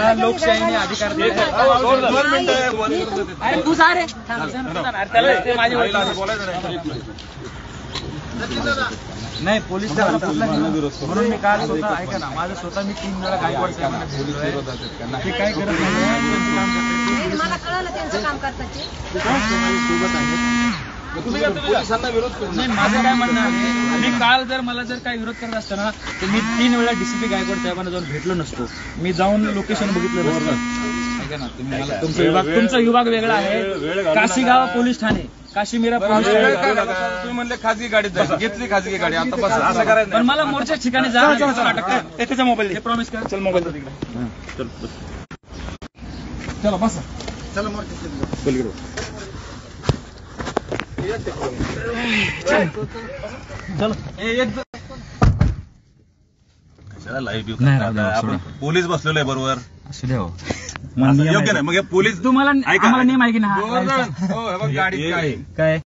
मला लोकशाहीने अधिकार दिले. अरे तू जा रे. नाही पोलीस म्हणून मी काल स्वतः ऐका ना माझं स्वतः मी 3 वेळा गायकवाड साहेबांना बोललोय. ते काय करत नाही मला कळलं त्यांचं काम करतात सोबत आहेत. पोलिसांना विरोध करू नाही. माझं काय म्हणणं आहे मी काल जर मला जर काही विरोध करत असतं ना तर मी 3 वेळा डीसीपी गायकवाड साहेबांना जाऊन भेटलो नसतो. मी जाऊन लोकेशन बघितलं नसतं. ऐका ना तुम्ही मला तुमचा विभाग वेगळा आहे. काशीगाव पोलीस ठाणे काशीमीरा पोलीस तुम्ही म्हणले खाजगी गाडीत जायचं घेतली खाजगी गाडी आता बस असं करायचं. पण मला मोर्चाच्या ठिकाणी जा. त्याचा मोबाईल हे प्रॉमिस कर. चल मोबाईल चल चला बस चला पलीकडे लाईव्ह पोलीस बसलेलो आहे बरोबर योग्य नाही. मग पोलीस तुम्हाला नियम आहे की नाही गाडी काय